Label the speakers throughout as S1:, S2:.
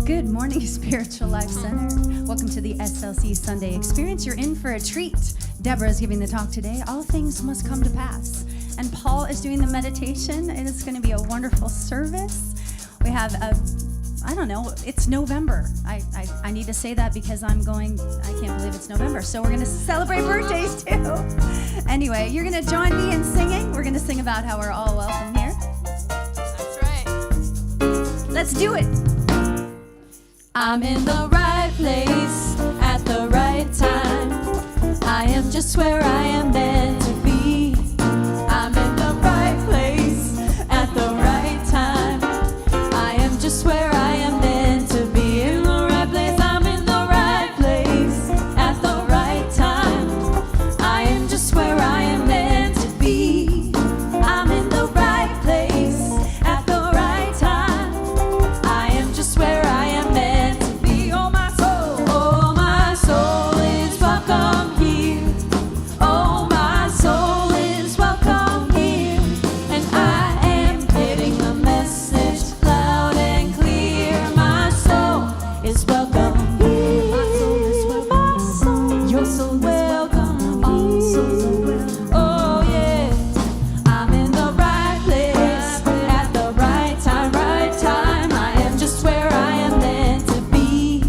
S1: Good morning, Spiritual Life Center. Welcome to the SLC Sunday Experience. You're in for a treat. Deborah is giving the talk today. All things must come to pass. And Paul is doing the meditation. It is going to be a wonderful service. We have it's November. I need to say that because I can't believe it's November. So we're going to celebrate birthdays too. Anyway, you're going to join me in singing. We're going to sing about how we're all welcome here.
S2: That's right.
S1: Let's do it.
S2: I'm in the right place at the right time. I am just where I am meant to be. I'm in the right place at the right time. I am just where I am meant to be. In the right place, I'm in the right place at the right time. I am just where I am meant to be. I'm in the right place at the right time. I am just where I am meant to be. Oh my soul is welcome here. Oh my soul is welcome here. And I am getting the message loud and clear. My soul is welcome here. My soul is welcome. Your soul is welcome. All souls are welcome. Oh yeah. I'm in the right place at the right time, right time. I am just where I am meant to be.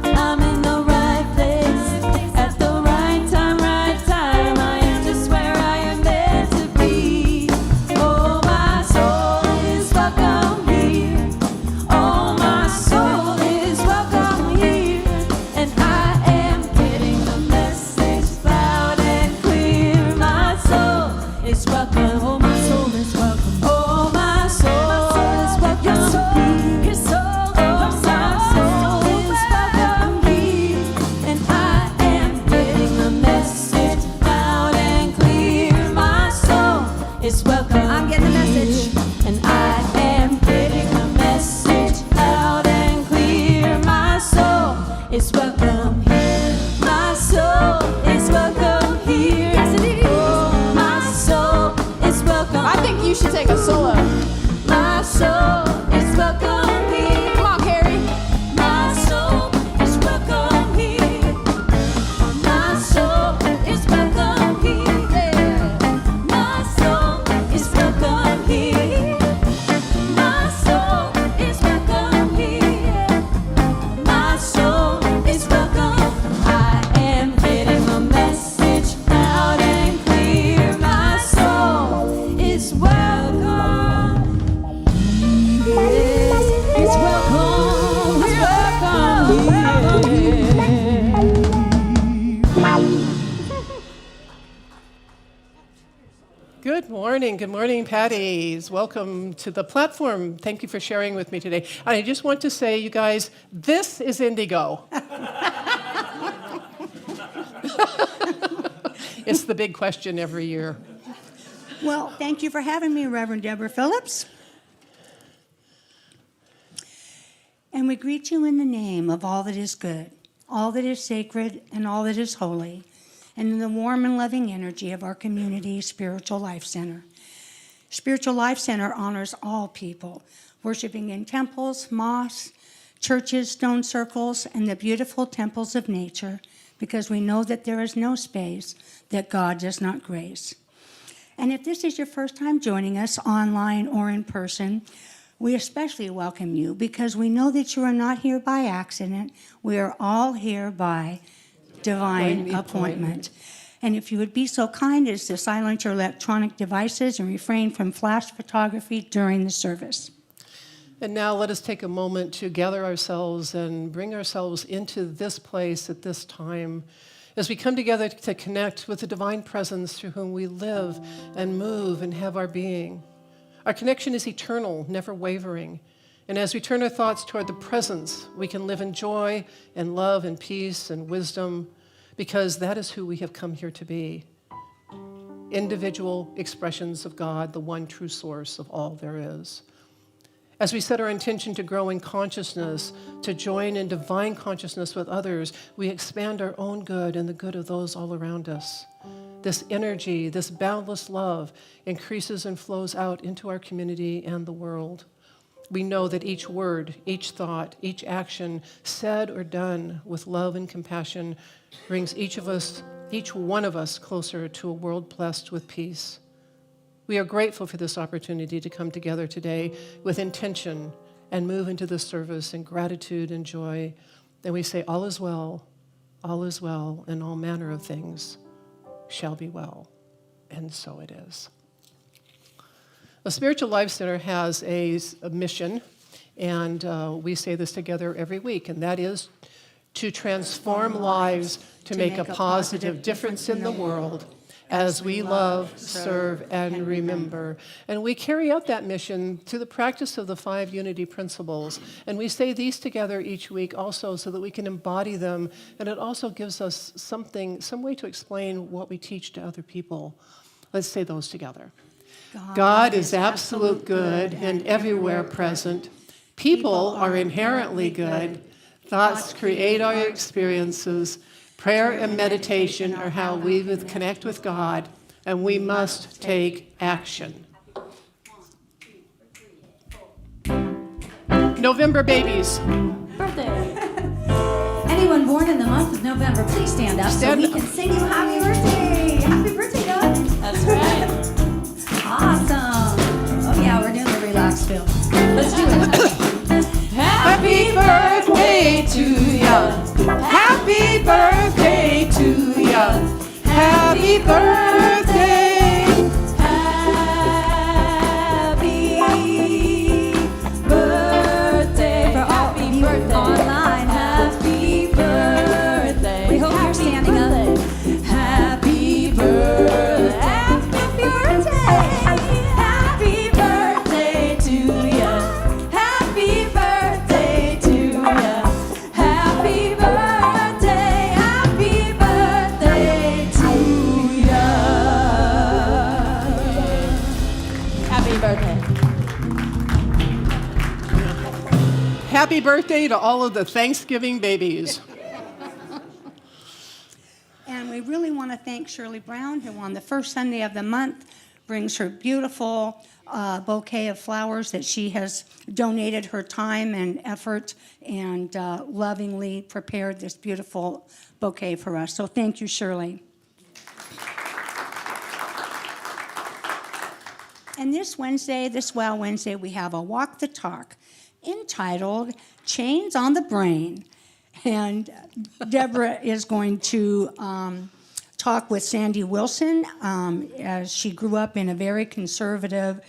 S2: I'm in the right place at the right time, right time. I am just where I am meant to be. Oh, my soul is welcome here. Oh, my soul is welcome here. And I am getting the message loud and clear. My soul is welcome. Oh, my soul is welcome. Oh, my soul is welcome. Your soul is welcome here. And I am getting the message loud and clear. My soul is welcome.
S1: I'm getting the message.
S2: And I am getting the message loud and clear. My soul is welcome here. My soul is welcome here.
S1: Yes, it is.
S2: Oh, my soul is welcome.
S3: I think you should take a solo.
S2: My soul is welcome here.
S3: Come on, Carrie.
S2: My soul is welcome here. My soul is welcome here. My soul is welcome here. My soul is welcome here. My soul is welcome. I am getting the message loud and clear. My soul is welcome. Yes, it's welcome. It's welcome.
S4: Good morning, Patties. Welcome to the platform. Thank you for sharing with me today. I just want to say, you guys, this is Indigo. It's the big question every year.
S5: Well, thank you for having me, Reverend Deborah Phillips. And we greet you in the name of all that is good, all that is sacred, and all that is holy, and in the warm and loving energy of our community, Spiritual Life Center. Spiritual Life Center honors all people, worshiping in temples, mosques, churches, stone circles, and the beautiful temples of nature, because we know that there is no space that God does not grace. And if this is your first time joining us online or in person, we especially welcome you because we know that you are not here by accident. We are all here by divine appointment. And if you would be so kind as to silence your electronic devices and refrain from flash photography during the service.
S4: And now let us take a moment to gather ourselves and bring ourselves into this place at this time as we come together to connect with the divine presence through whom we live and move and have our being. Our connection is eternal, never wavering. And as we turn our thoughts toward the presence, we can live in joy and love and peace and wisdom, because that is who we have come here to be. Individual expressions of God, the one true source of all there is. As we set our intention to grow in consciousness, to join in divine consciousness with others, we expand our own good and the good of those all around us. This energy, this boundless love increases and flows out into our community and the world. We know that each word, each thought, each action said or done with love and compassion brings each one of us closer to a world blessed with peace. We are grateful for this opportunity to come together today with intention and move into the service in gratitude and joy. And we say, all is well, and all manner of things shall be well. And so it is. The Spiritual Life Center has a mission, and we say this together every week, and that is to transform lives to make a positive difference in the world as we love, serve, and remember. And we carry out that mission through the practice of the 5 unity principles. And we say these together each week also so that we can embody them, and it also gives us some way to explain what we teach to other people. Let's say those together. God is absolute good and everywhere present. People are inherently good. Thoughts create our experiences. Prayer and meditation are how we connect with God, and we must take action. November babies.
S2: Birthday.
S1: Anyone born in the month of November, please stand up so we can sing you happy birthday. Happy birthday, God.
S2: That's right.
S1: Awesome. Oh yeah, we're doing the relaxed feel. Let's do it.
S2: Happy birthday to ya. Happy birthday to ya. Happy birthday. Happy birthday.
S1: For all of you online,
S2: Happy birthday.
S1: we hope you're standing up.
S2: Happy birthday. Happy birthday. Happy birthday to ya. Happy birthday to ya. Happy birthday. Happy birthday to ya. Happy birthday.
S4: Happy birthday to all of the Thanksgiving babies.
S5: And we really want to thank Shirley Brown, who on the first Sunday of the month brings her beautiful bouquet of flowers that she has donated her time and effort and lovingly prepared this beautiful bouquet for us. So thank you, Shirley. And this Wow Wednesday, we have a Walk the Talk entitled Chains on the Brain. And Deborah is going to talk with Sandy Wilson as she grew up in a very conservative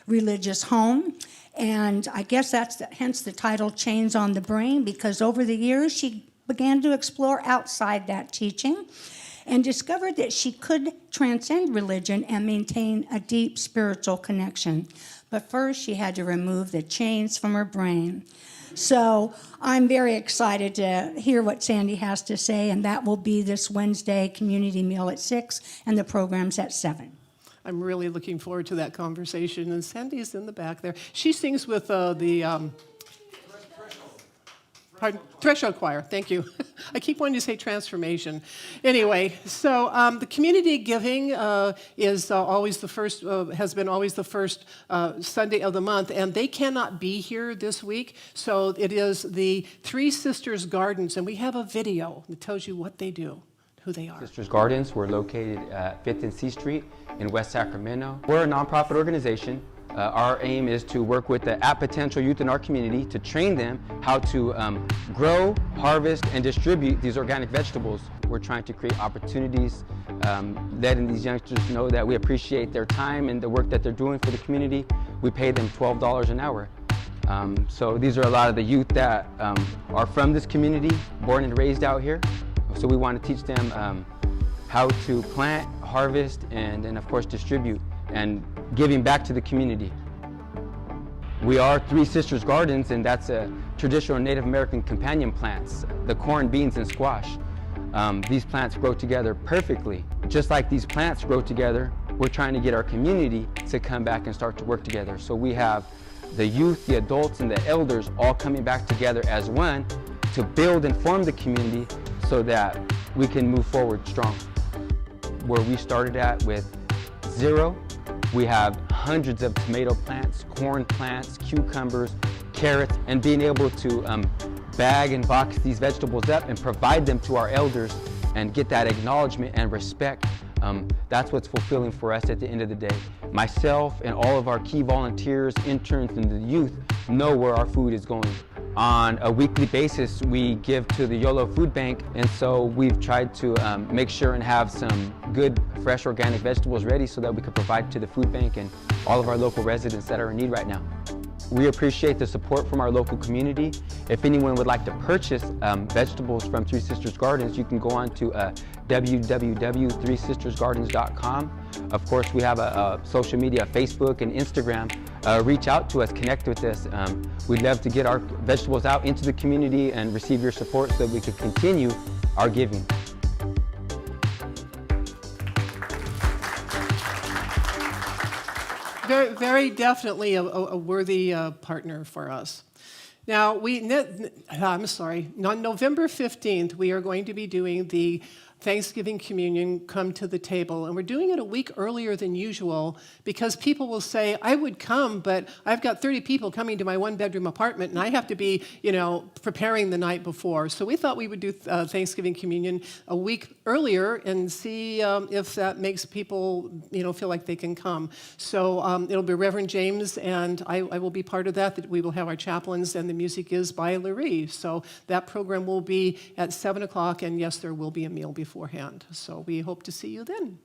S5: religious home. And I guess that's hence the title Chains on the Brain, because over the years she began to explore outside that teaching and discovered that she could transcend religion and maintain a deep spiritual connection. But first, she had to remove the chains from her brain. So I'm very excited to hear what Sandy has to say, and that will be this Wednesday community meal at 6 and the program's at 7.
S4: I'm really looking forward to that conversation, and Sandy's in the back there. She sings with the Threshold Choir, thank you. I keep wanting to say transformation. Anyway, so the community giving is always the first, has been always the first Sunday of the month, and they cannot be here this week, so it is the Three Sisters Gardens, and we have a video that tells you what they do, who they are.
S3: Sisters Gardens, we're located at 5th and C Street in West Sacramento. We're a nonprofit organization. Our aim is to work with the at potential youth in our community to train them how to grow, harvest, and distribute these organic vegetables. We're trying to create opportunities, letting these youngsters know that we appreciate their time and the work that they're doing for the community. We pay them $12 an hour. So these are a lot of the youth that are from this community, born and raised out here. So we want to teach them how to plant, harvest, and then of course distribute, and giving back to the community. We are Three Sisters Gardens, and that's a traditional Native American companion plants, the corn, beans, and squash. These plants grow together perfectly. Just like these plants grow together, we're trying to get our community to come back and start to work together. So we have the youth, the adults, and the elders all coming back together as one to build and form the community so that we can move forward strong. Where we started at with 0, we have hundreds of tomato plants, corn plants, cucumbers, carrots, and being able to bag and box these vegetables up and provide them to our elders and get that acknowledgement and respect. That's what's fulfilling for us at the end of the day. Myself and all of our key volunteers, interns, and the youth know where our food is going. On a weekly basis, we give to the YOLO Food Bank, and so we've tried to make sure and have some good, fresh, organic vegetables ready so that we can provide to the food bank and all of our local residents that are in need right now. We appreciate the support from our local community. If anyone would like to purchase vegetables from Three Sisters Gardens, you can go on to www.threesistersgardens.com. Of course, we have a social media, Facebook and Instagram. Reach out to us, connect with us. We'd love to get our vegetables out into the community and receive your support so that we can continue our giving.
S4: Very, very definitely a worthy partner for us. Now, on November 15th, we are going to be doing the Thanksgiving communion, Come to the Table. And we're doing it a week earlier than usual because people will say, I would come, but I've got 30 people coming to my one-bedroom apartment, and I have to be, preparing the night before. So we thought we would do Thanksgiving communion a week earlier and see if that makes people, feel like they can come. So it'll be Reverend James, and I will be part of that we will have our chaplains, and the music is by Larry. So that program will be at 7 o'clock, and yes, there will be a meal beforehand. So we hope to see you then.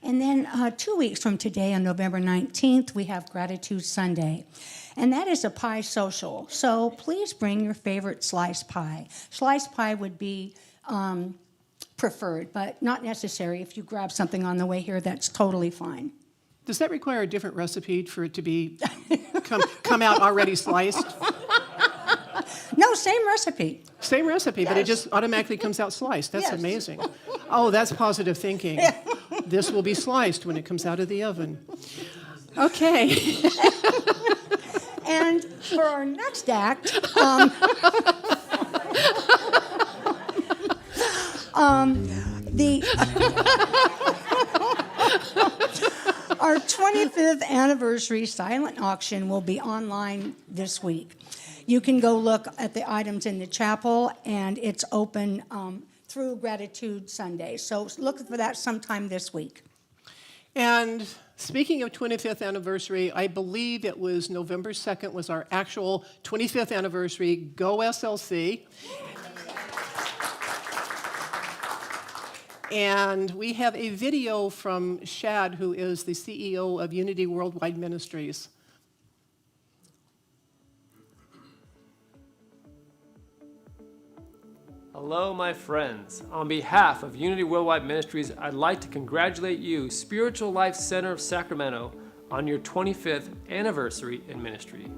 S5: And then 2 weeks from today, on November 19th, we have Gratitude Sunday. And that is a pie social. So please bring your favorite sliced pie. Sliced pie would be preferred, but not necessary. If you grab something on the way here, that's totally fine.
S4: Does that require a different recipe for it to be come out already sliced?
S5: No, same recipe.
S4: Same recipe, yes. But it just automatically comes out sliced. That's
S5: yes.
S4: Amazing. Oh, that's positive thinking. This will be sliced when it comes out of the oven. Okay.
S5: And for our next act, our 25th anniversary silent auction will be online this week. You can go look at the items in the chapel, and it's open through Gratitude Sunday. So look for that sometime this week.
S4: And speaking of 25th anniversary, I believe it was November 2nd was our actual 25th anniversary. Go SLC. And we have a video from Shad, who is the CEO of Unity Worldwide Ministries.
S6: Hello, my friends. On behalf of Unity Worldwide Ministries, I'd like to congratulate you, Spiritual Life Center of Sacramento, on your 25th anniversary in ministry.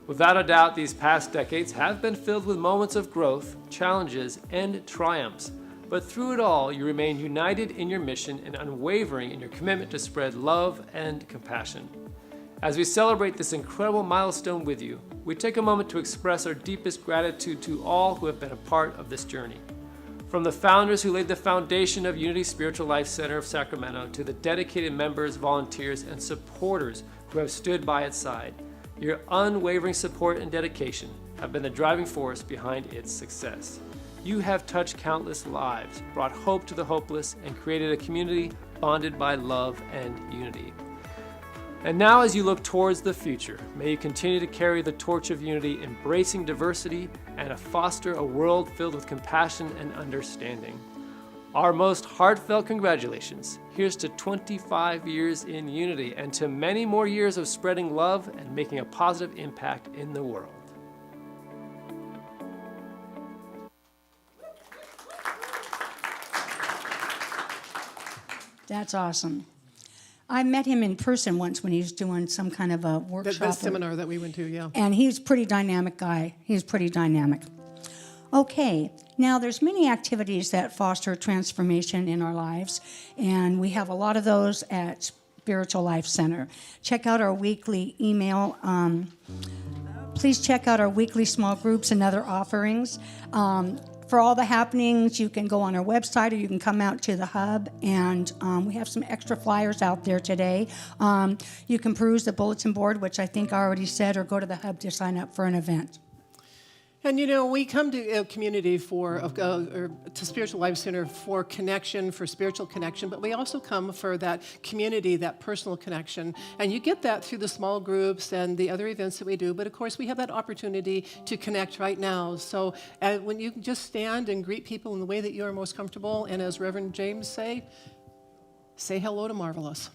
S6: Without a doubt, these past decades have been filled with moments of growth, challenges, and triumphs. But through it all, you remain united in your mission and unwavering in your commitment to spread love and compassion. As we celebrate this incredible milestone with you, we take a moment to express our deepest gratitude to all who have been a part of this journey. From the founders who laid the foundation of Unity Spiritual Life Center of Sacramento to the dedicated members, volunteers, and supporters who have stood by its side, your unwavering support and dedication have been the driving force behind its success. You have touched countless lives, brought hope to the hopeless, and created a community bonded by love and unity. And now, as you look towards the future, may you continue to carry the torch of unity, embracing diversity and to foster a world filled with compassion and understanding. Our most heartfelt congratulations. Here's to 25 years in unity and to many more years of spreading love and making a positive impact in the world.
S5: That's awesome. I met him in person once when he was doing some kind of a workshop.
S4: That seminar that we went to, yeah.
S5: And he's a pretty dynamic guy. He's pretty dynamic. Okay, now there's many activities that foster transformation in our lives, and we have a lot of those at Spiritual Life Center. Check out our weekly email Please check out our weekly small groups and other offerings. For all the happenings, you can go on our website or you can come out to the hub, and we have some extra flyers out there today. You can peruse the bulletin board, which I think I already said, or go to the hub to sign up for an event.
S4: And you know, we come to a community or to Spiritual Life Center for connection, for spiritual connection, but we also come for that community, that personal connection. And you get that through the small groups and the other events that we do. But of course, we have that opportunity to connect right now. So when you can just stand and greet people in the way that you are most comfortable, and as Reverend James say hello to Marvelous.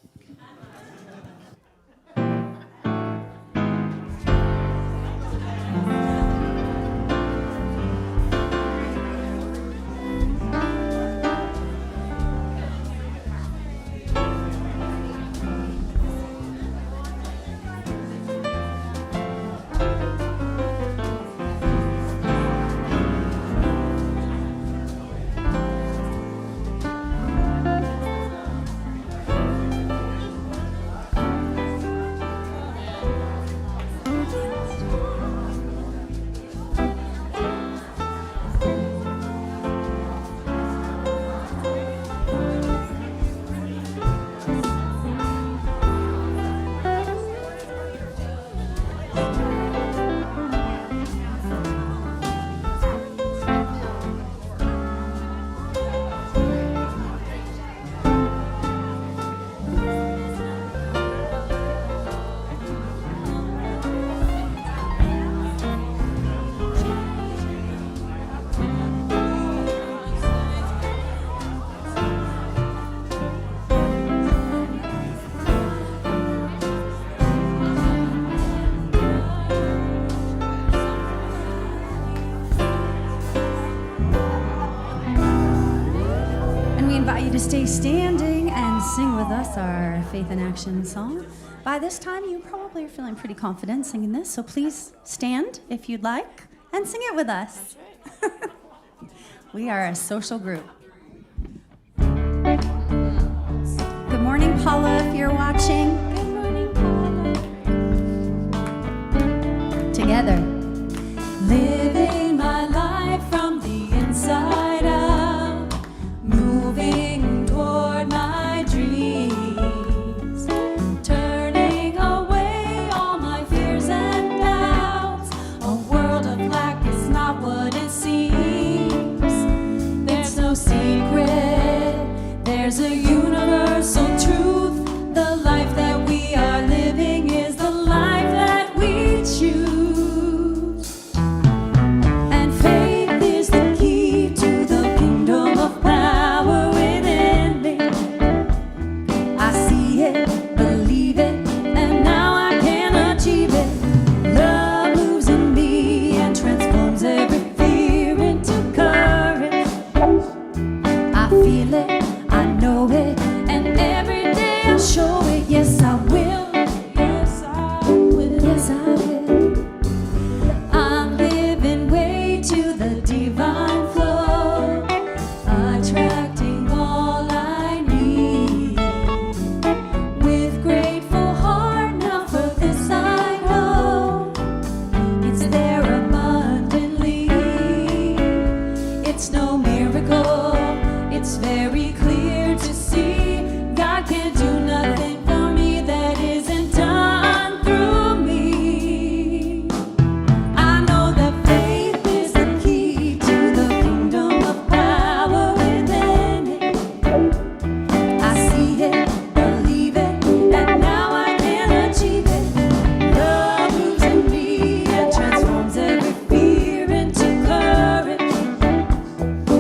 S1: To stay standing and sing with us our Faith in Action song. By this time, you probably are feeling pretty confident singing this, so please stand if you'd like and sing it with us. We are a social group. Good morning, Paula, if you're watching. Good morning, Paula. Together.
S2: Living my life from the inside out, moving toward my dreams, turning away all my fears and doubts. A world of lack is not what it seems. There's no secret, there's a universal truth. The life that we are living is the life that we choose. And faith is the key to the kingdom of power within me. I see it, believe it, and now I can achieve it. Love moves in me and transforms every fear into courage. I feel it, I know it, and every day I'll show it. Yes, I will. Yes, I will. Yes, I will. I'm giving way to the divine flow, attracting all I need. With grateful heart, now for this I know, it's there abundantly. It's no miracle, it's very clear to see. God can't do nothing for me that isn't done through me. I know that faith is the key to the kingdom of power within it. I see it, believe it, and now I can achieve it. Love moves in me and transforms every fear into courage.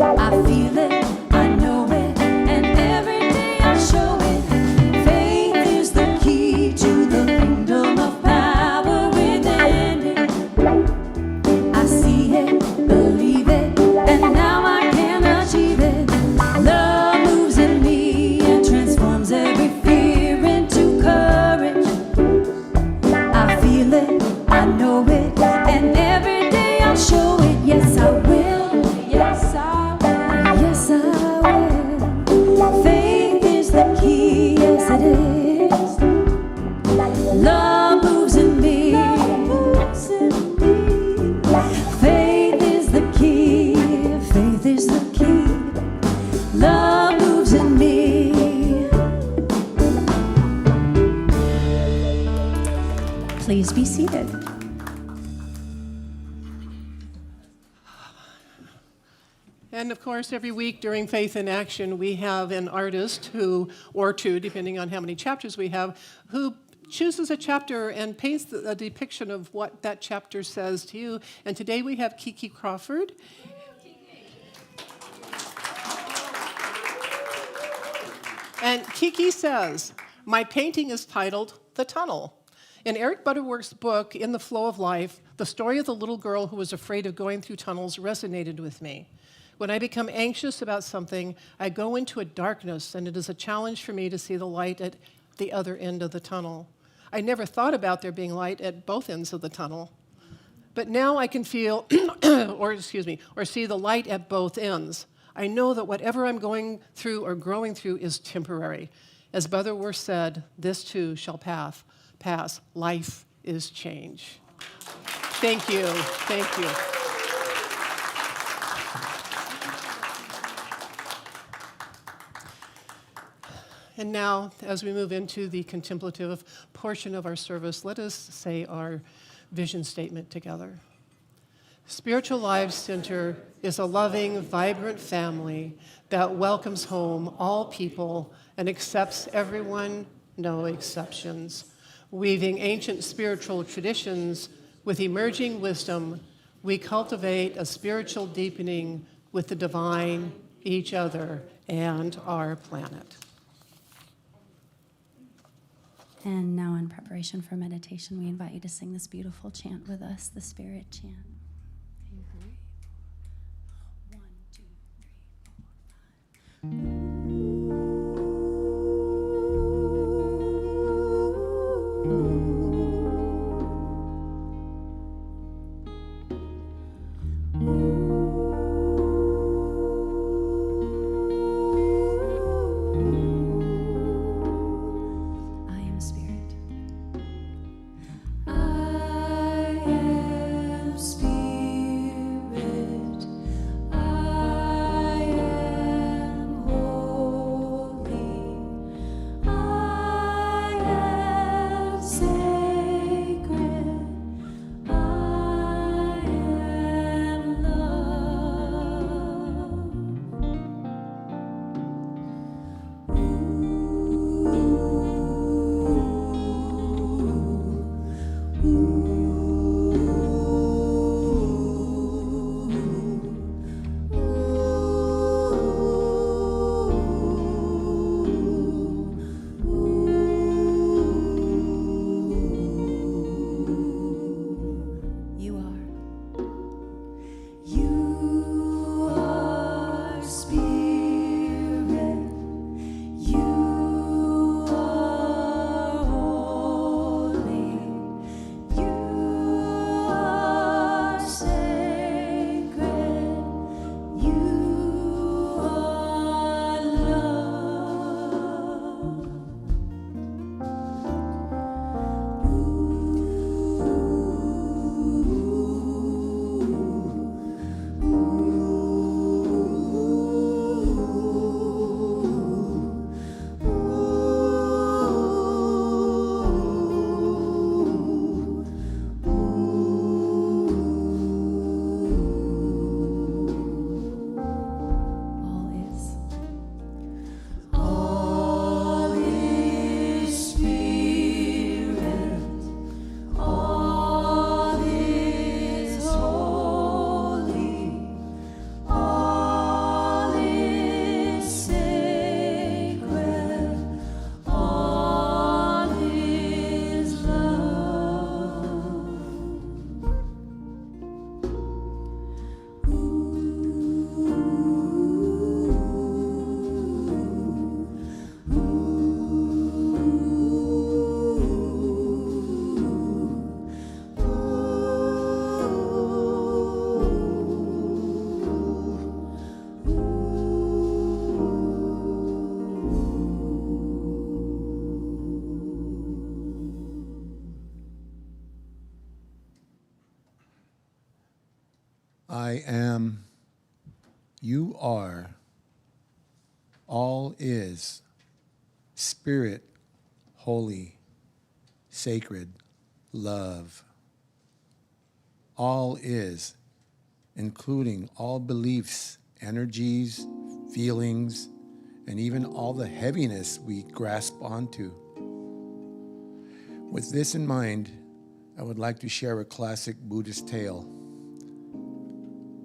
S2: I feel it, I know it,
S1: Please be seated.
S4: And of course, every week during Faith in Action, we have an artist who, or two, depending on how many chapters we have, who chooses a chapter and paints a depiction of what that chapter says to you. And today we have Kiki Crawford. And Kiki says, my painting is titled The Tunnel. In Eric Butterworth's book, In the Flow of Life, the story of the little girl who was afraid of going through tunnels resonated with me. When I become anxious about something, I go into a darkness, and it is a challenge for me to see the light at the other end of the tunnel. I never thought about there being light at both ends of the tunnel. But now I can feel, or see the light at both ends. I know that whatever I'm going through or growing through is temporary. As Butterworth said, this too shall pass. Life is change. Thank you. Thank you. And now, as we move into the contemplative portion of our service, let us say our vision statement together. Spiritual Lives Center is a loving, vibrant family that welcomes home all people and accepts everyone, no exceptions. Weaving ancient spiritual traditions with emerging wisdom, we cultivate a spiritual deepening with the divine, each other, and our planet.
S1: And now, in preparation for meditation, we invite you to sing this beautiful chant with us, the Spirit chant. Okay, 1, 2, 3, 4, 5.
S7: I am, you are, all is, spirit, holy, sacred, love. All is, including all beliefs, energies, feelings, and even all the heaviness we grasp onto. With this in mind, I would like to share a classic Buddhist tale.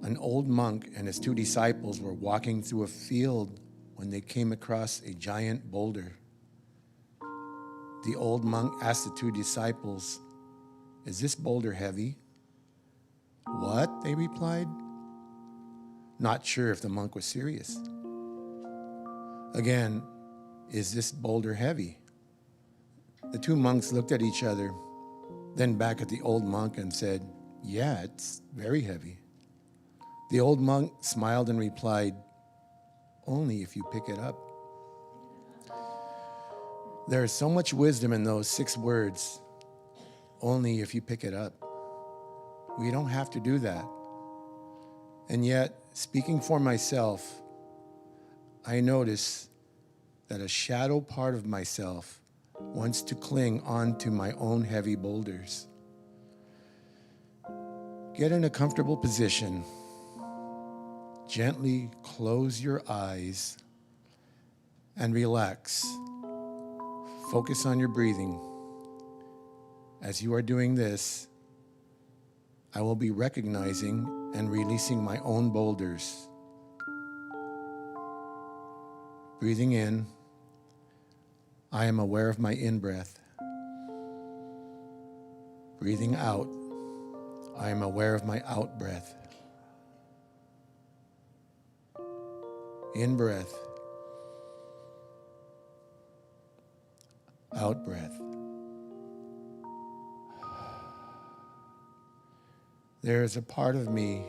S7: An old monk and his 2 disciples were walking through a field when they came across a giant boulder. The old monk asked the 2 disciples, "Is this boulder heavy?" "What?" they replied, not sure if the monk was serious. Again, "Is this boulder heavy?" The 2 monks looked at each other, then back at the old monk and said, "Yeah, it's very heavy." The old monk smiled and replied, "Only if you pick it up." There is so much wisdom in those 6 words, "only if you pick it up." We don't have to do that. And yet, speaking for myself, I notice that a shadow part of myself wants to cling onto my own heavy boulders. Get in a comfortable position. Gently close your eyes and relax. Focus on your breathing. As you are doing this, I will be recognizing and releasing my own boulders. Breathing in, I am aware of my in-breath. Breathing out, I am aware of my out-breath. In-breath, out-breath. There is a part of me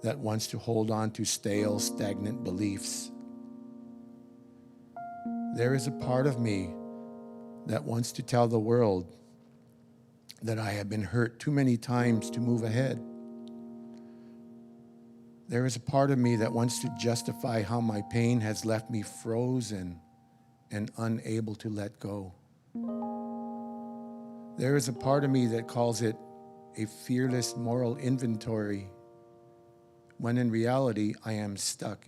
S7: that wants to hold on to stale, stagnant beliefs. There is a part of me that wants to tell the world that I have been hurt too many times to move ahead. There is a part of me that wants to justify how my pain has left me frozen and unable to let go. There is a part of me that calls it a fearless moral inventory, when in reality I am stuck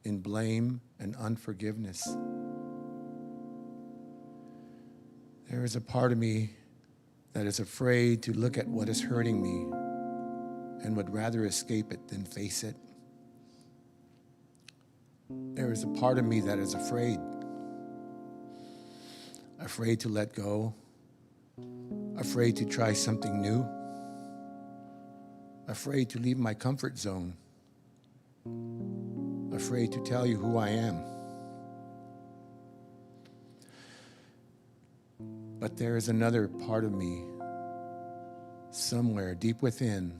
S7: in blame and unforgiveness. There is a part of me that is afraid to look at what is hurting me and would rather escape it than face it. There is a part of me that is afraid to let go, afraid to try something new, afraid to leave my comfort zone, afraid to tell you who I am. But there is another part of me, somewhere deep within,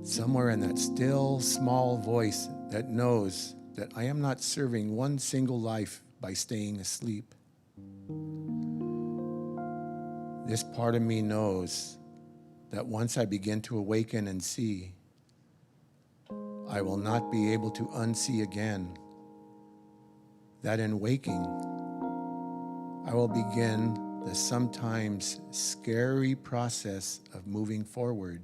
S7: somewhere in that still small voice that knows that I am not serving one single life by staying asleep. This part of me knows that once I begin to awaken and see, I will not be able to unsee again. That in waking, I will begin the sometimes scary process of moving forward.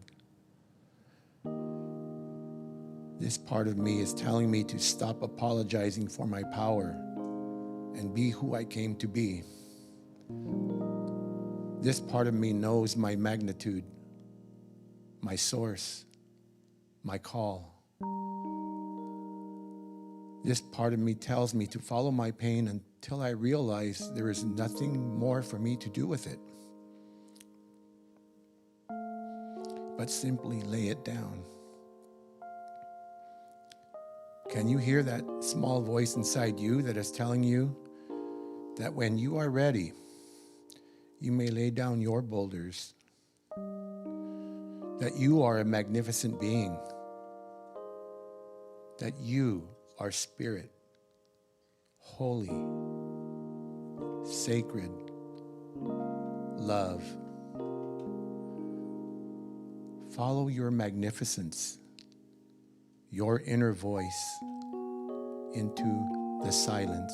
S7: This part of me is telling me to stop apologizing for my power and be who I came to be. This part of me knows my magnitude, my source, my call. This part of me tells me to follow my pain until I realize there is nothing more for me to do with it, but simply lay it down. Can you hear that small voice inside you that is telling you that when you are ready, you may lay down your boulders, that you are a magnificent being, that you are spirit, holy, sacred, love. Follow your magnificence, your inner voice, into the silence.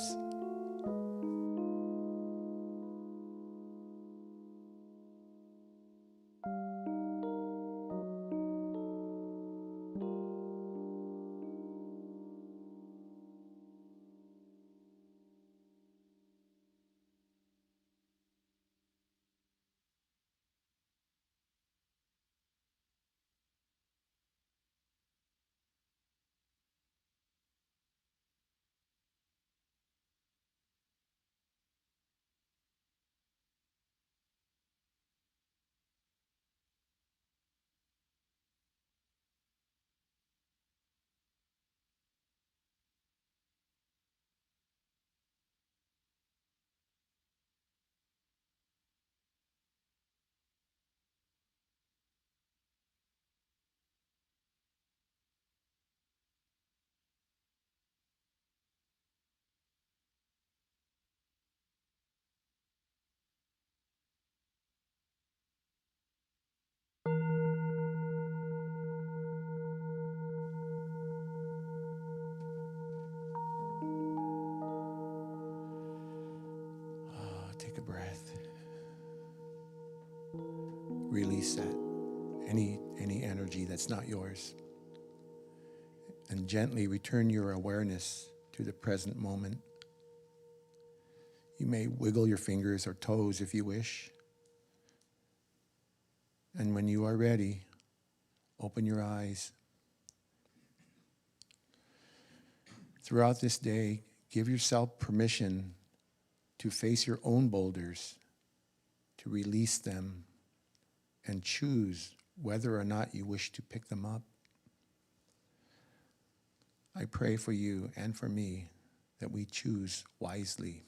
S7: release that, any energy that's not yours. And gently return your awareness to the present moment. You may wiggle your fingers or toes if you wish. And when you are ready, open your eyes. Throughout this day, give yourself permission to face your own boulders, to release them, and choose whether or not you wish to pick them up. I pray for you and for me that we choose wisely.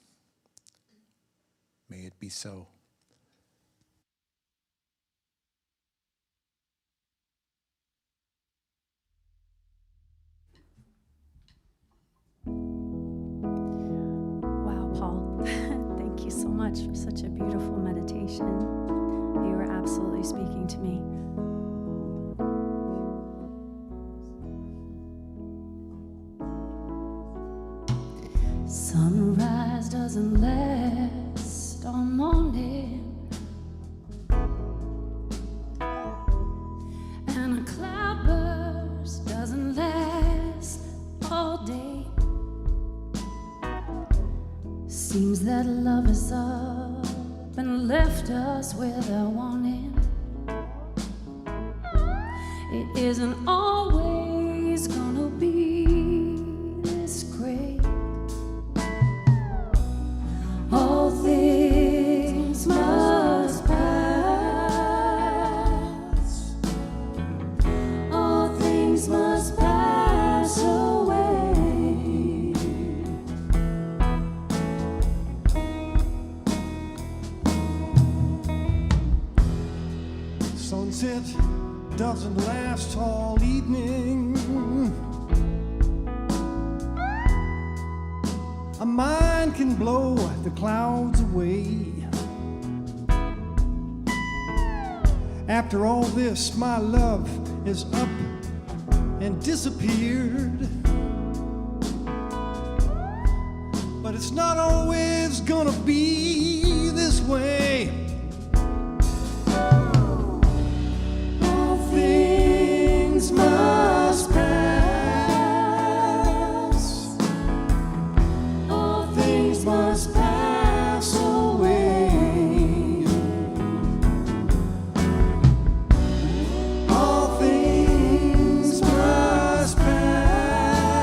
S7: May it be so.
S1: Wow, Paul, thank you so much for such a beautiful meditation. You were absolutely speaking to me. Sunrise doesn't last all morning, and a cloudburst doesn't last all day. Seems that love is up and left us without warning. It isn't always gonna be this great. All things must pass. All things must pass away.
S8: Sunset doesn't last all evening. A mind can blow the clouds away. After all this, my love is up and disappeared. But it's not always gonna be this way. All things must pass. All things must pass away. All things must pass.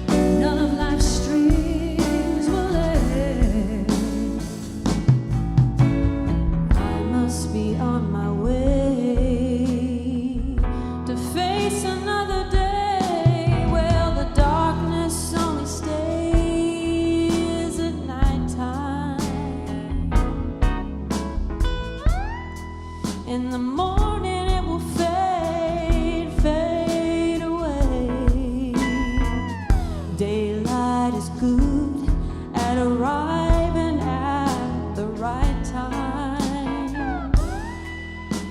S1: None of life's streams will end. I must be on my way to face another day. Well, the darkness only stays at nighttime. In the morning it will fade away. Daylight is good at arriving at the right time.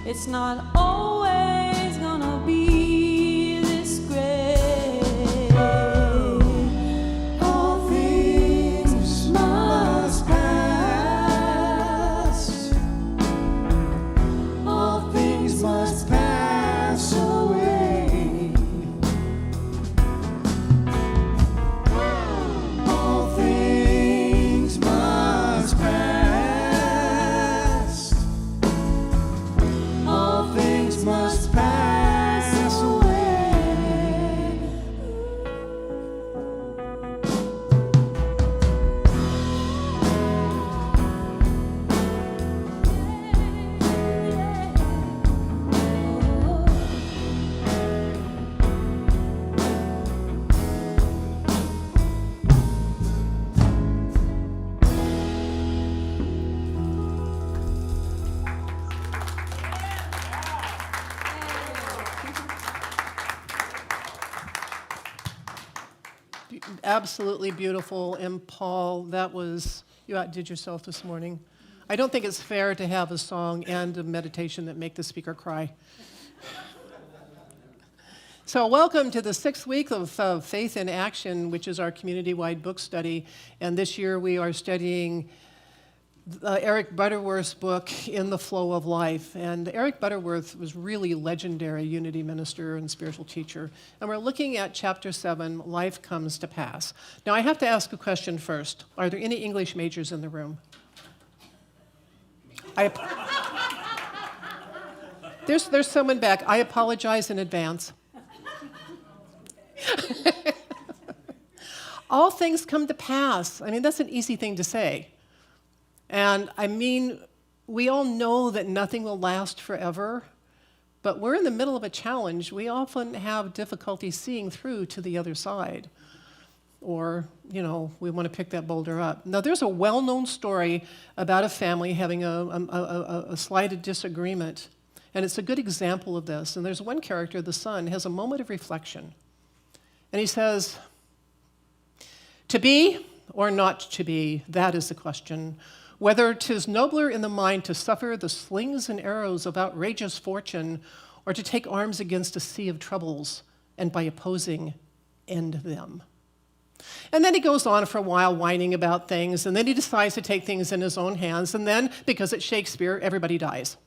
S1: It's not always gonna be this great.
S8: All things must pass. All things must pass away. All things must pass. All things must pass away.
S4: Absolutely beautiful. And Paul, that was, you outdid yourself this morning. I don't think it's fair to have a song and a meditation that make the speaker cry. So welcome to the 6th week of Faith in Action, which is our community-wide book study. And this year we are studying Eric Butterworth's book, In the Flow of Life. And Eric Butterworth was really legendary unity minister and spiritual teacher. And we're looking at chapter 7, Life Comes to Pass. Now, I have to ask a question first. Are there any English majors in the room? There's someone back. I apologize in advance. All things come to pass. I mean, that's an easy thing to say. And I mean, we all know that nothing will last forever, but we're in the middle of a challenge. We often have difficulty seeing through to the other side. Or, we want to pick that boulder up. Now, there's a well-known story about a family having a slight disagreement, and it's a good example of this. And there's one character, the son, has a moment of reflection. And he says, "To be or not to be, that is the question. Whether 'tis nobler in the mind to suffer the slings and arrows of outrageous fortune, or to take arms against a sea of troubles, and by opposing, end them." And then he goes on for a while whining about things, and then he decides to take things in his own hands, and then, because it's Shakespeare, everybody dies.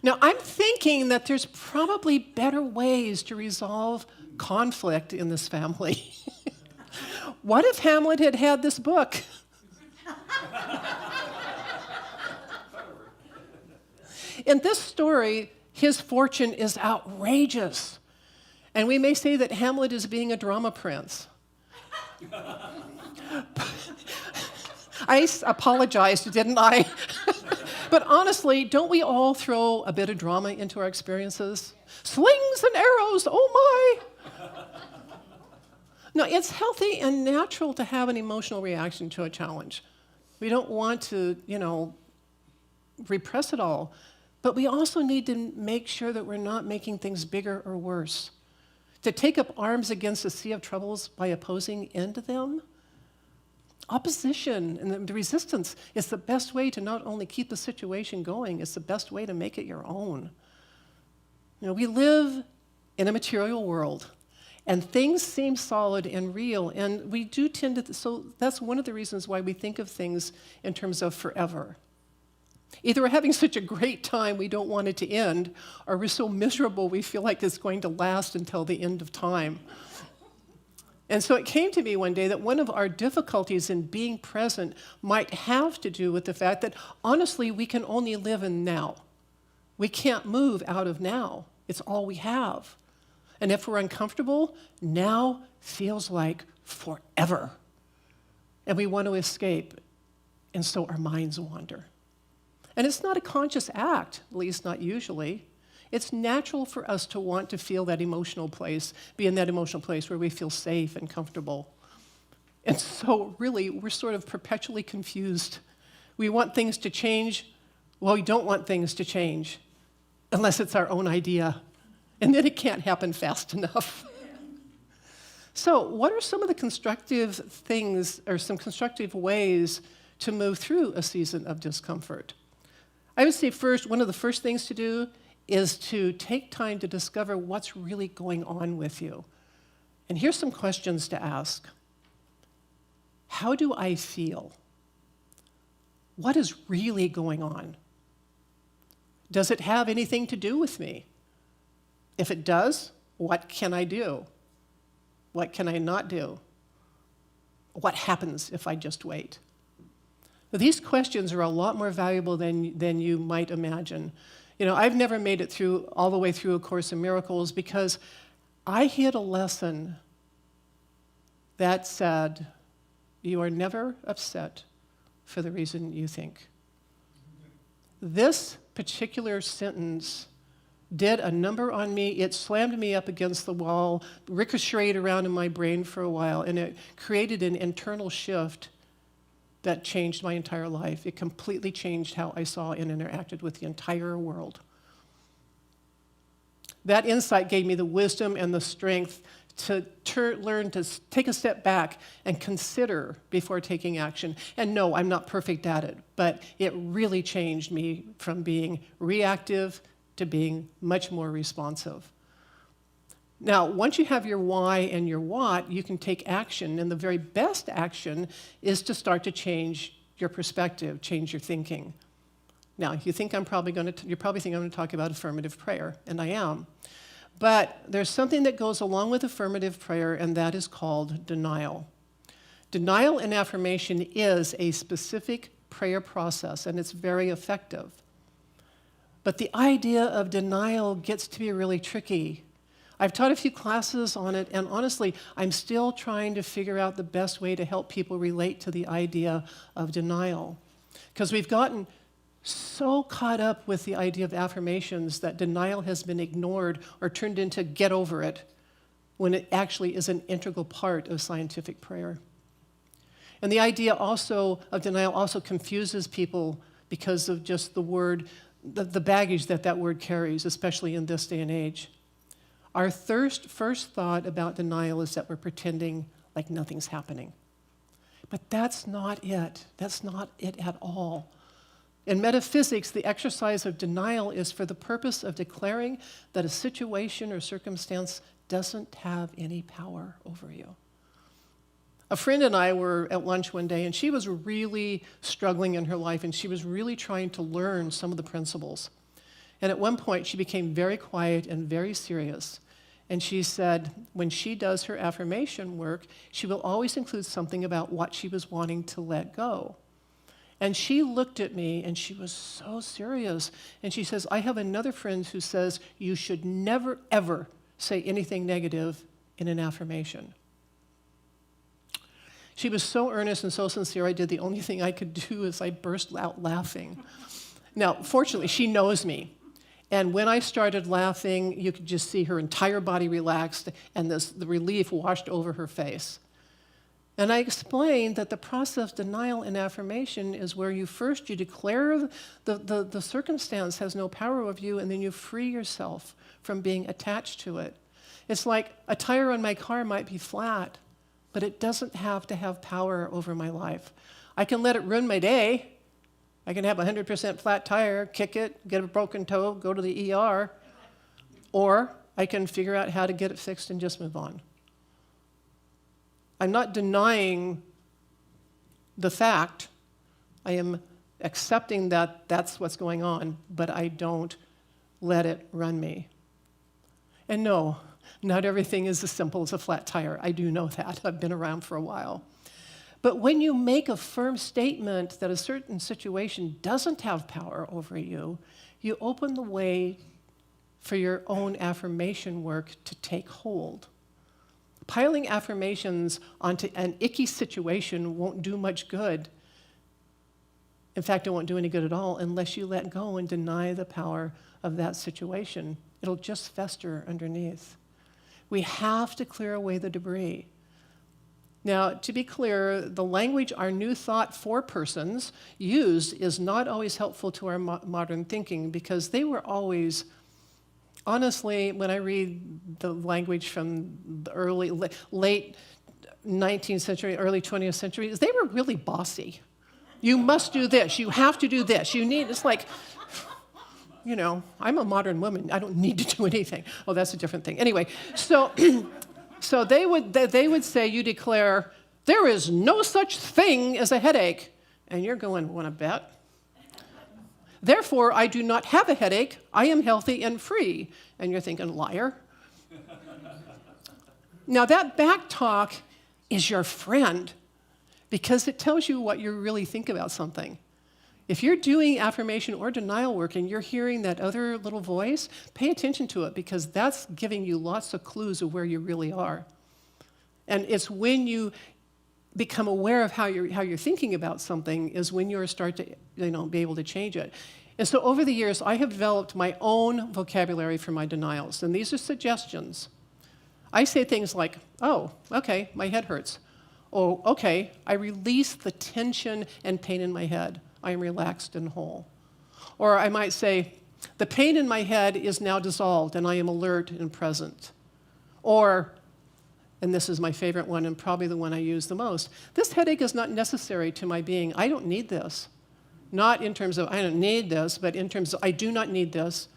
S4: Now, I'm thinking that there's probably better ways to resolve conflict in this family. What if Hamlet had had this book? In this story, his fortune is outrageous. And we may say that Hamlet is being a drama prince. I apologized, didn't I? But honestly, don't we all throw a bit of drama into our experiences? Slings and arrows, oh my! No, it's healthy and natural to have an emotional reaction to a challenge. We don't want to, repress it all. But we also need to make sure that we're not making things bigger or worse. To take up arms against a sea of troubles by opposing into them, opposition and the resistance is the best way to not only keep the situation going, it's the best way to make it your own. We live in a material world, and things seem solid and real, and we do tend to, so that's one of the reasons why we think of things in terms of forever. Either we're having such a great time we don't want it to end, or we're so miserable we feel like it's going to last until the end of time. And so it came to me one day that one of our difficulties in being present might have to do with the fact that, honestly, we can only live in now. We can't move out of now. It's all we have. And if we're uncomfortable, now feels like forever. And we want to escape, and so our minds wander. And it's not a conscious act, at least not usually. It's natural for us to want to feel that emotional place, be in that emotional place where we feel safe and comfortable. And so really, we're sort of perpetually confused. We want things to change. Well, we don't want things to change unless it's our own idea. And then it can't happen fast enough. So what are some of the constructive things or some constructive ways to move through a season of discomfort? I would say first, one of the first things to do is to take time to discover what's really going on with you. And here's some questions to ask. How do I feel? What is really going on? Does it have anything to do with me? If it does, what can I do? What can I not do? What happens if I just wait? These questions are a lot more valuable than you might imagine. I've never made it through all the way through A Course in Miracles because I hit a lesson that said, you are never upset for the reason you think. This particular sentence did a number on me. It slammed me up against the wall, ricocheted around in my brain for a while, and it created an internal shift that changed my entire life. It completely changed how I saw and interacted with the entire world. That insight gave me the wisdom and the strength to learn to take a step back and consider before taking action. And no, I'm not perfect at it, but it really changed me from being reactive to being much more responsive. Now, once you have your why and your what, you can take action, and the very best action is to start to change your perspective, change your thinking. Now, you think I'm probably going to, you probably think I'm going to talk about affirmative prayer, and I am. But there's something that goes along with affirmative prayer, and that is called denial. Denial and affirmation is a specific prayer process, and it's very effective. But the idea of denial gets to be really tricky. I've taught a few classes on it, and honestly, I'm still trying to figure out the best way to help people relate to the idea of denial. Because we've gotten so caught up with the idea of affirmations that denial has been ignored or turned into get over it, when it actually is an integral part of scientific prayer. And the idea also of denial also confuses people because of just the word, the baggage that word carries, especially in this day and age. Our first thought about denial is that we're pretending like nothing's happening. But that's not it. That's not it at all. In metaphysics, the exercise of denial is for the purpose of declaring that a situation or circumstance doesn't have any power over you. A friend and I were at lunch one day, and she was really struggling in her life, and she was really trying to learn some of the principles. And at one point, she became very quiet and very serious. And she said, when she does her affirmation work, she will always include something about what she was wanting to let go. And she looked at me, and she was so serious. And she says, I have another friend who says you should never, ever say anything negative in an affirmation. She was so earnest and so sincere, I did the only thing I could do is I burst out laughing. Now, fortunately, she knows me. And when I started laughing, you could just see her entire body relaxed, and the relief washed over her face. And I explained that the process of denial and affirmation is where you declare the circumstance has no power over you, and then you free yourself from being attached to it. It's like a tire on my car might be flat, but it doesn't have to have power over my life. I can let it ruin my day. I can have a 100% flat tire, kick it, get a broken toe, go to the ER, or I can figure out how to get it fixed and just move on. I'm not denying the fact. I am accepting that that's what's going on, but I don't let it run me. And no, not everything is as simple as a flat tire. I do know that. I've been around for a while. But when you make a firm statement that a certain situation doesn't have power over you, you open the way for your own affirmation work to take hold. Piling affirmations onto an icky situation won't do much good. In fact, it won't do any good at all unless you let go and deny the power of that situation. It'll just fester underneath. We have to clear away the debris. Now, to be clear, the language our New Thought for persons used is not always helpful to our modern thinking, because they were always, honestly, when I read the language from the late 19th century, early 20th century, they were really bossy. You must do this. You have to do this. It's like, you know, I'm a modern woman. I don't need to do anything. Oh, that's a different thing. Anyway, so they would say, you declare, there is no such thing as a headache. And you're going, want to bet? Therefore, I do not have a headache. I am healthy and free. And you're thinking, liar. Now, that back talk is your friend, because it tells you what you really think about something. If you're doing affirmation or denial work and you're hearing that other little voice, pay attention to it, because that's giving you lots of clues of where you really are. And it's when you become aware of how you're thinking about something is when you start to be able to change it. And so over the years, I have developed my own vocabulary for my denials, and these are suggestions. I say things like, oh, okay, my head hurts. Oh, okay, I release the tension and pain in my head. I am relaxed and whole. Or I might say, the pain in my head is now dissolved and I am alert and present. Or, and this is my favorite one and probably the one I use the most, this headache is not necessary to my being. I don't need this. Not in terms of I don't need this, but in terms of I do not need this.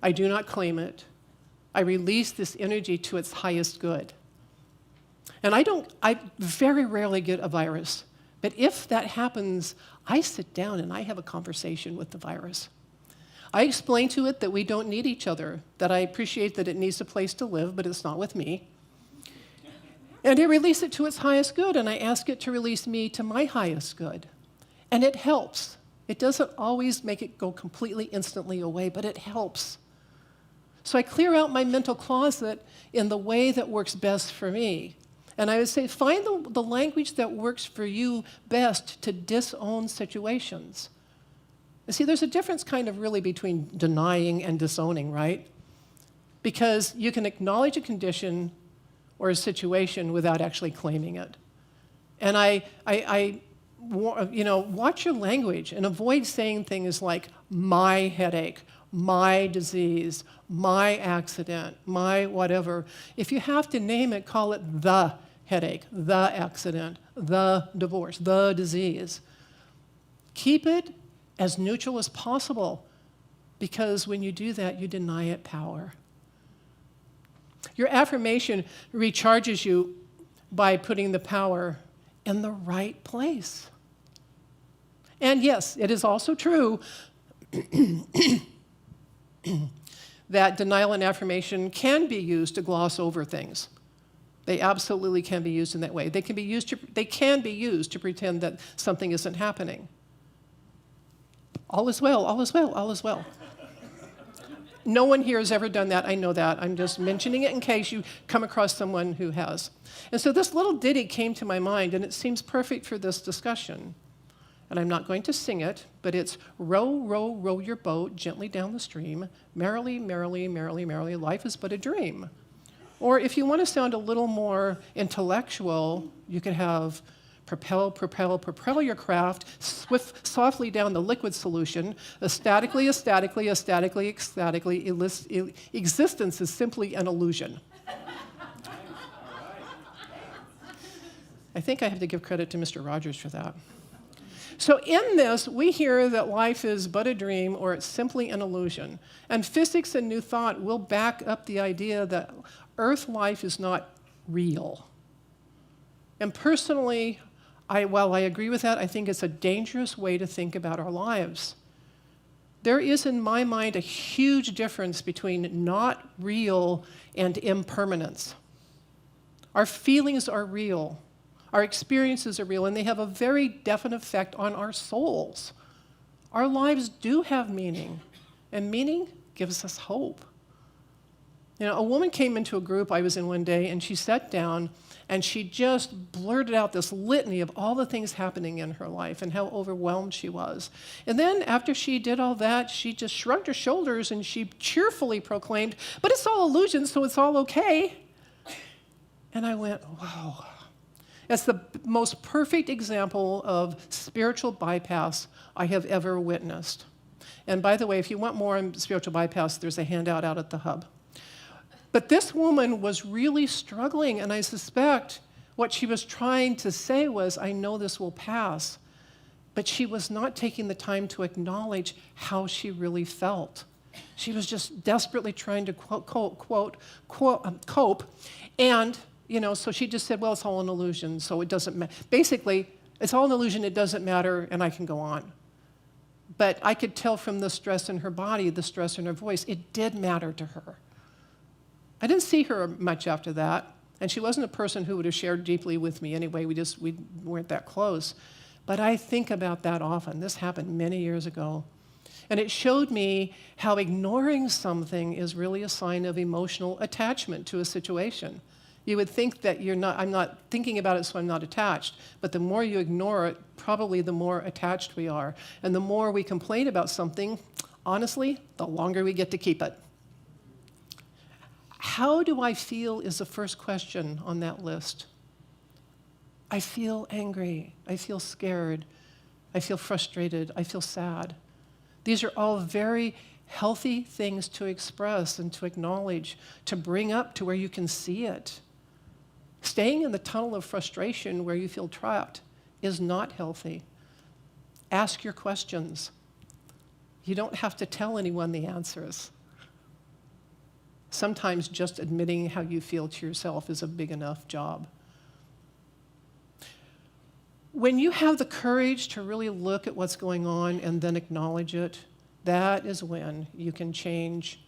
S4: I do not claim it. I release this energy to its highest good. And I very rarely get a virus. But if that happens, I sit down and I have a conversation with the virus. I explain to it that we don't need each other, that I appreciate that it needs a place to live, but it's not with me. And I release it to its highest good, and I ask it to release me to my highest good. And it helps. It doesn't always make it go completely instantly away, but it helps. So I clear out my mental closet in the way that works best for me. And I would say, find the language that works for you best to disown situations. You see, there's a difference kind of really between denying and disowning, right? Because you can acknowledge a condition or a situation without actually claiming it. And watch your language and avoid saying things like my headache, my disease, my accident, my whatever. If you have to name it, call it the headache, the accident, the divorce, the disease. Keep it as neutral as possible, because when you do that, you deny it power. Your affirmation recharges you by putting the power in the right place. And yes, it is also true that denial and affirmation can be used to gloss over things. They absolutely can be used in that way. They can be used to pretend that something isn't happening. All is well, all is well, all is well. No one here has ever done that, I know that. I'm just mentioning it in case you come across someone who has. And so this little ditty came to my mind, and it seems perfect for this discussion. And I'm not going to sing it, but it's row, row, row your boat gently down the stream. Merrily, merrily, merrily, merrily, life is but a dream. Or if you want to sound a little more intellectual, you could have propel, propel, propel your craft softly down the liquid solution. Ecstatically, ecstatically, ecstatically, ecstatically, existence is simply an illusion. I think I have to give credit to Mr. Rogers for that. So in this, we hear that life is but a dream, or it's simply an illusion. And physics and new thought will back up the idea that Earth life is not real. And personally, while I agree with that, I think it's a dangerous way to think about our lives. There is, in my mind, a huge difference between not real and impermanence. Our feelings are real. Our experiences are real, and they have a very definite effect on our souls. Our lives do have meaning, and meaning gives us hope. You know, a woman came into a group I was in one day, and she sat down, and she just blurted out this litany of all the things happening in her life and how overwhelmed she was. And then after she did all that, she just shrugged her shoulders, and she cheerfully proclaimed, "But it's all illusion, so it's all okay." And I went, wow. That's the most perfect example of spiritual bypass I have ever witnessed. And by the way, if you want more on spiritual bypass, there's a handout out at the hub. But this woman was really struggling, and I suspect what she was trying to say was, I know this will pass. But she was not taking the time to acknowledge how she really felt. She was just desperately trying to cope. And so she just said, well, it's all an illusion, so it doesn't matter. Basically, it's all an illusion, it doesn't matter, and I can go on. But I could tell from the stress in her body, the stress in her voice, it did matter to her. I didn't see her much after that, and she wasn't a person who would have shared deeply with me anyway. We weren't that close. But I think about that often. This happened many years ago. And it showed me how ignoring something is really a sign of emotional attachment to a situation. You would think that I'm not thinking about it, so I'm not attached. But the more you ignore it, probably the more attached we are. And the more we complain about something, honestly, the longer we get to keep it. How do I feel is the first question on that list. I feel angry. I feel scared. I feel frustrated. I feel sad. These are all very healthy things to express and to acknowledge, to bring up to where you can see it. Staying in the tunnel of frustration where you feel trapped is not healthy. Ask your questions. You don't have to tell anyone the answers. Sometimes just admitting how you feel to yourself is a big enough job. When you have the courage to really look at what's going on and then acknowledge it, that is when you can change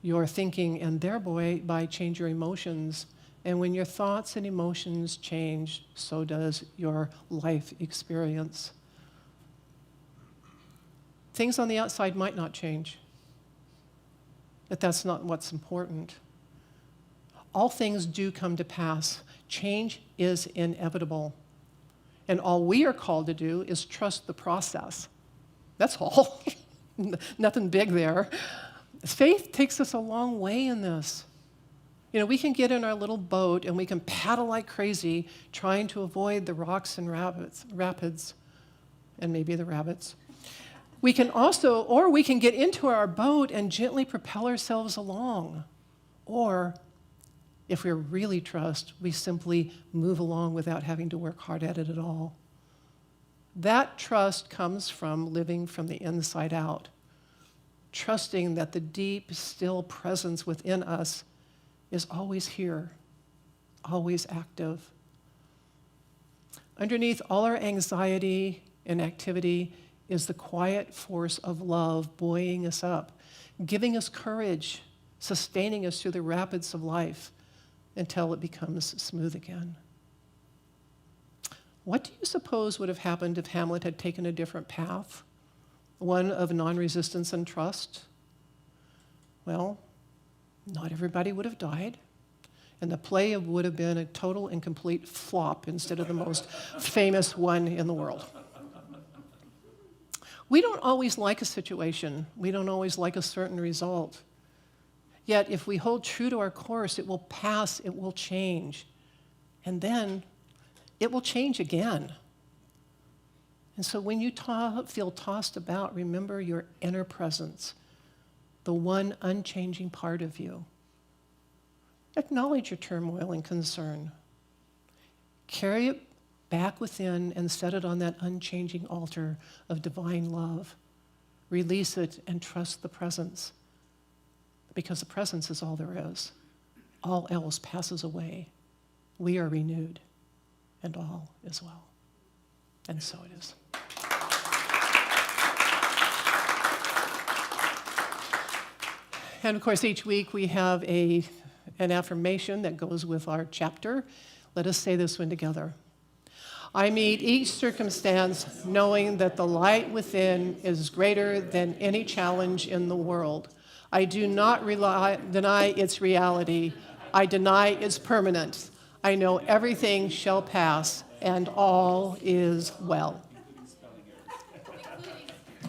S4: your thinking and thereby change your emotions. And when your thoughts and emotions change, so does your life experience. Things on the outside might not change, but that's not what's important. All things do come to pass. Change is inevitable. And all we are called to do is trust the process. That's all. Nothing big there. Faith takes us a long way in this. You know, we can get in our little boat and we can paddle like crazy trying to avoid the rocks and rapids, and maybe the rabbits. We can also, or we can get into our boat and gently propel ourselves along. Or, if we really trust, we simply move along without having to work hard at it at all. That trust comes from living from the inside out, trusting that the deep, still presence within us is always here, always active. Underneath all our anxiety and activity is the quiet force of love buoying us up, giving us courage, sustaining us through the rapids of life until it becomes smooth again. What do you suppose would have happened if Hamlet had taken a different path, one of non-resistance and trust? Well, not everybody would have died, and the play would have been a total and complete flop instead of the most famous one in the world. We don't always like a situation. We don't always like a certain result. Yet, if we hold true to our course, it will pass, it will change, and then it will change again. And so when you feel tossed about, remember your inner presence, the one unchanging part of you. Acknowledge your turmoil and concern. Carry it back within and set it on that unchanging altar of divine love. Release it and trust the presence, because the presence is all there is. All else passes away. We are renewed, and all is well. And so it is. And of course, each week we have an affirmation that goes with our chapter. Let us say this one together. I meet each circumstance knowing that the light within is greater than any challenge in the world. I do not deny its reality. I deny its permanence. I know everything shall pass, and all is well.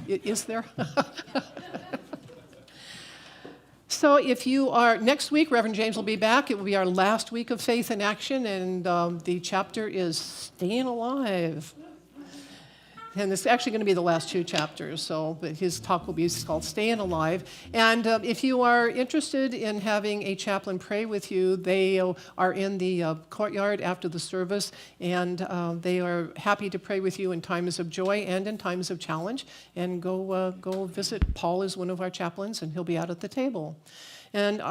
S4: Is there? So if you are, next week, Reverend James will be back. It will be our last week of Faith in Action, and the chapter is Staying Alive. And it's actually going to be the last two chapters, but his talk will be called Staying Alive. And if you are interested in having a chaplain pray with you, they are in the courtyard after the service, and they are happy to pray with you in times of joy and in times of challenge. And go visit. Paul is one of our chaplains, and he'll be out at the table. And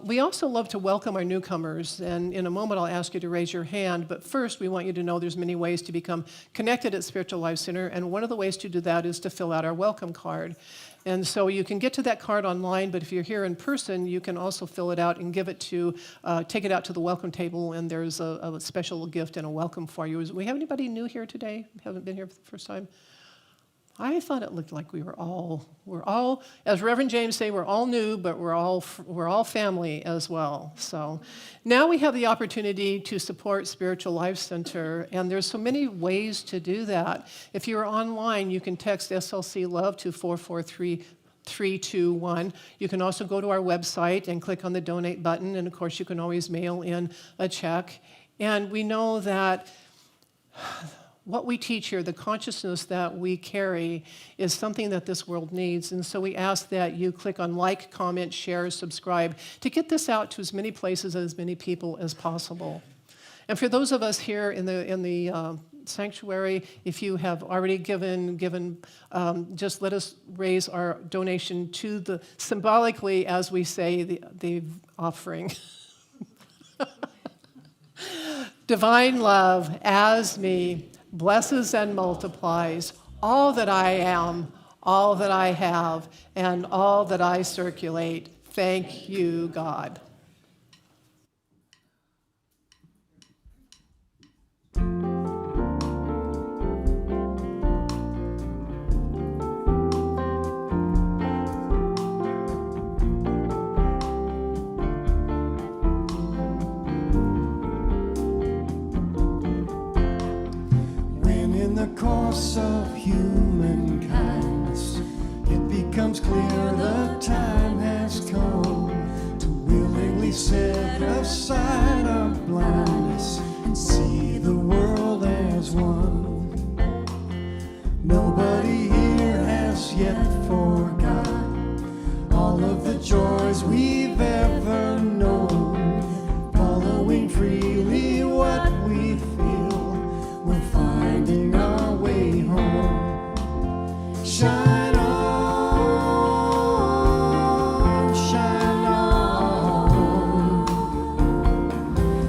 S4: we also love to welcome our newcomers, and in a moment I'll ask you to raise your hand, but first we want you to know there's many ways to become connected at Spiritual Life Center, and one of the ways to do that is to fill out our welcome card. And so you can get to that card online, but if you're here in person, you can also fill it out and take it out to the welcome table, and there's a special gift and a welcome for you. Do we have anybody new here today? Haven't been here for the first time? I thought it looked like we're all, as Reverend James say, we're all new, but we're all family as well. So now we have the opportunity to support Spiritual Life Center, and there's so many ways to do that. If you're online, you can text SLC Love to 443-321. You can also go to our website and click on the donate button, and of course you can always mail in a check. And we know that what we teach here, the consciousness that we carry, is something that this world needs. And so we ask that you click on like, comment, share, subscribe to get this out to as many places, as many people as possible. And for those of us here in the sanctuary. If you have already given, just let us raise our donation to the, symbolically, as we say, the offering. Divine love as me blesses and multiplies all that I am, all that I have, and all that I circulate. Thank you, God.
S8: In the course of human kindness, it becomes clear the time has come to willingly set aside our blindness and see the world as one. Nobody here has yet forgotten all of the joys we've ever known, following freely what we feel. We're finding our way home. Shine on, shine on,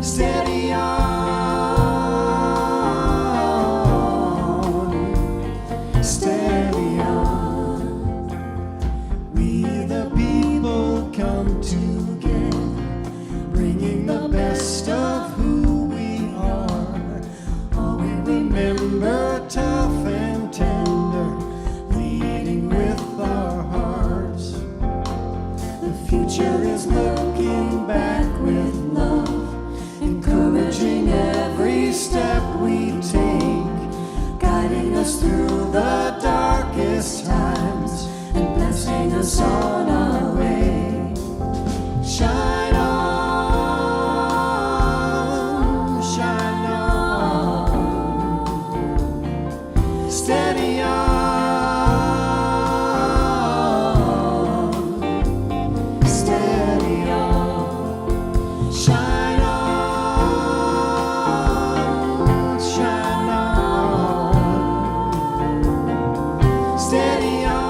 S8: steady on, steady on. We the people come together, bringing the best of who we are. All we remember, tough and tender, leading with our hearts. The future is looking back with love, encouraging every step we take, guiding us through the darkest times and blessing us on our way. Shine on, shine on, steady on, steady on. Shine on, shine on, steady on,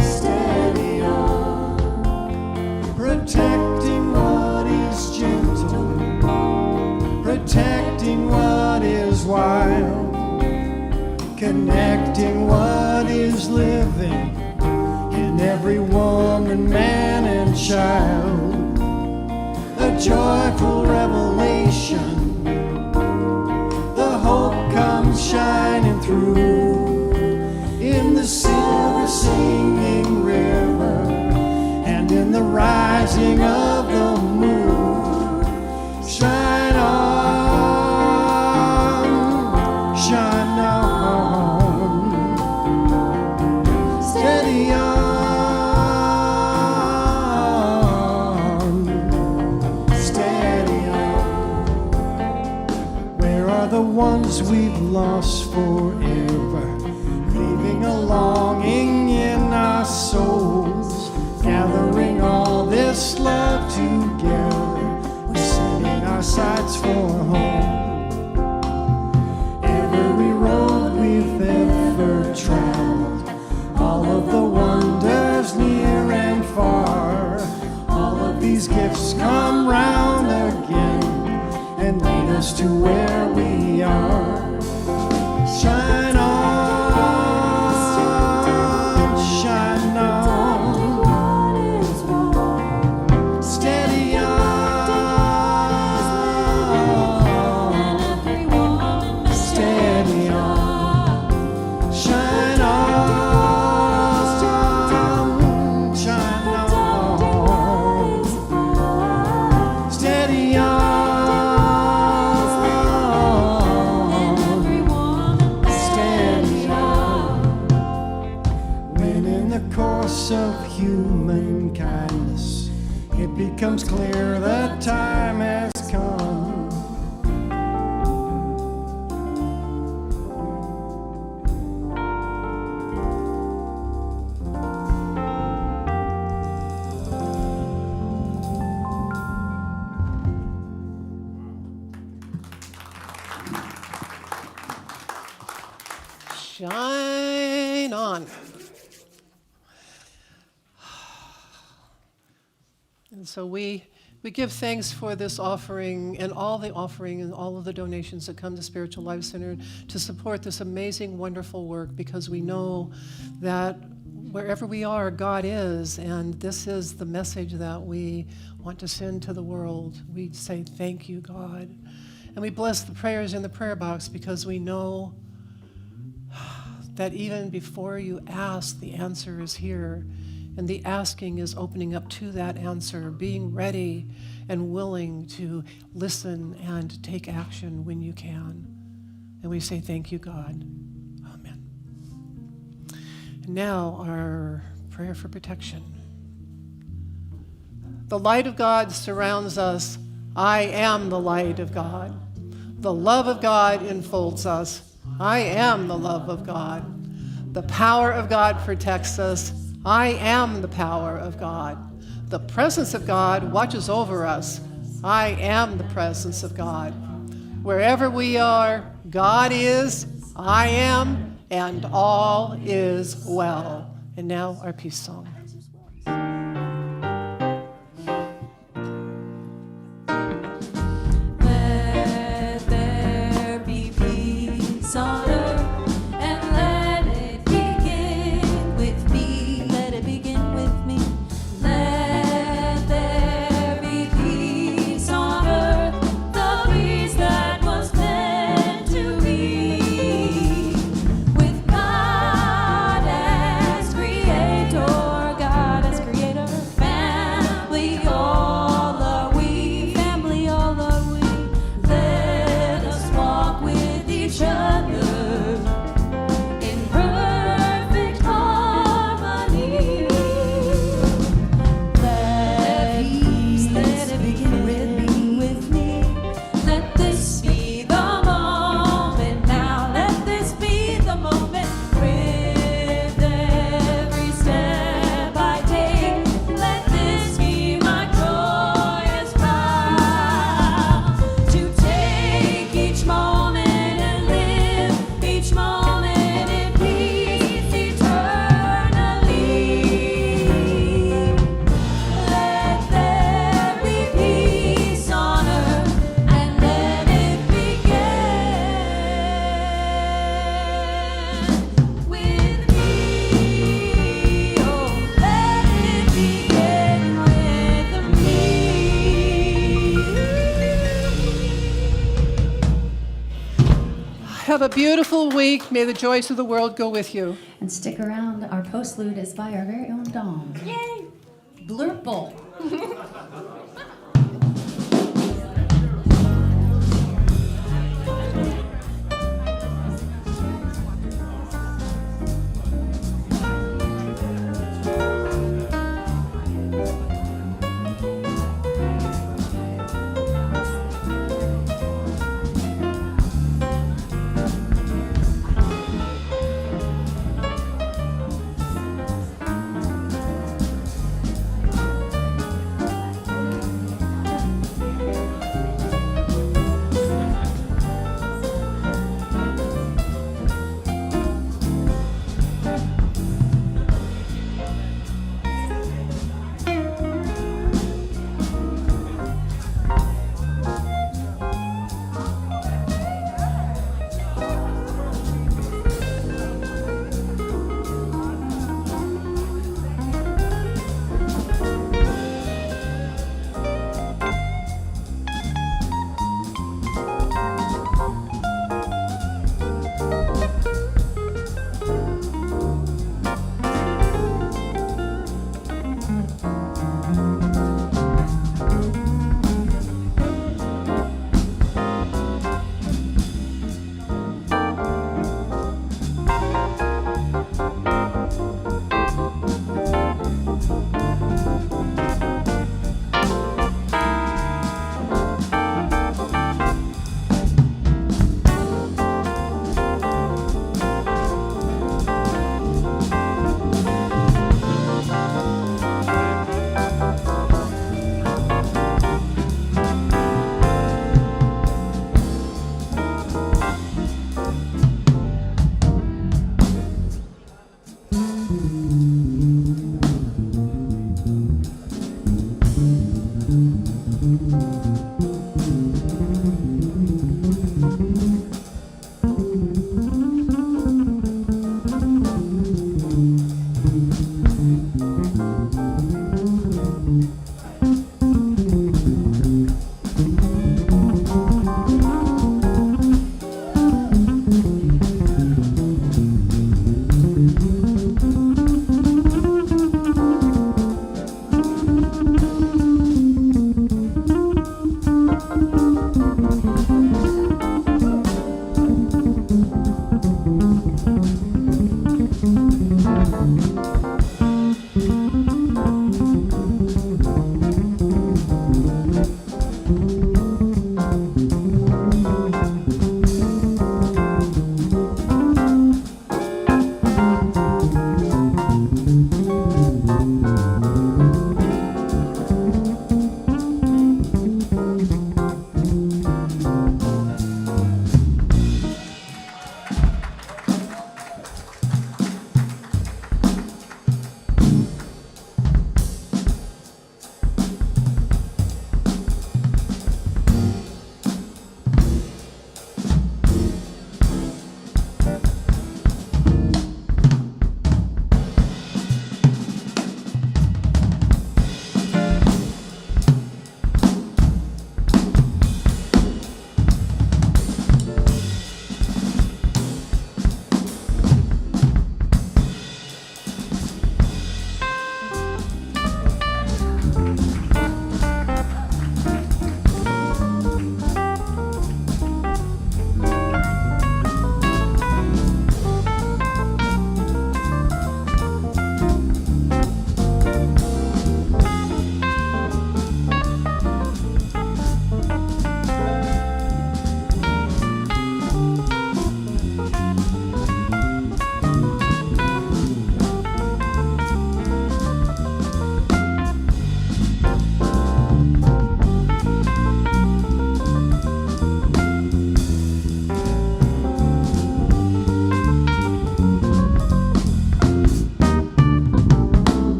S8: steady on. Protecting what is gentle, protecting what is wild, connecting what is living in every woman, man, and child. A joyful revelation, the hope comes shining through in the silver singing river and in the rising of the moon. Shine on, shine on, steady on, steady on. Where are the ones we've lost forever, leaving a longing in our souls, gathering all this love together, we're setting our sights for home. Every road we've ever traveled, all of the wonders near and far, all of these gifts come round again and lead us to where we are. Shine on, shine on, steady on, steady on. Shine on, shine on, steady on, steady on. When in the course of human kindness, it becomes clear that time has come.
S4: Shine on. And so we give thanks for this offering and all the offering and all of the donations that come to Spiritual Life Center to support this amazing, wonderful work, because we know that wherever we are, God is, and this is the message that we want to send to the world. We say, thank you, God. And we bless the prayers in the prayer box, because we know that even before you ask, the answer is here. And the asking is opening up to that answer, being ready and willing to listen and take action when you can. And we say, thank you, God. Amen. And now our prayer for protection. The light of God surrounds us. I am the light of God. The love of God enfolds us. I am the love of God. The power of God protects us. I am the power of God. The presence of God watches over us. I am the presence of God. Wherever we are, God is, I am, and all is well. And now our peace song.
S2: Let there be peace on earth, and let it begin with me. Let it begin with me. Let there be peace on earth, the peace that was meant to be. With God as creator, God as creator, family all are we, family all are we. Let us walk with each other in perfect harmony. Let it begin with me. Let this be the moment now. Let this be the moment. With every step I take, let this be my joyous vow. To take each moment and live each moment in peace eternally. Let there be peace on earth, and let it begin with me. Oh, let it begin with me.
S4: Have a beautiful week. May the joys of the world go with you.
S1: And stick around. Our postlude is by our very own Dom. Yay! Blurple.
S8: Lord.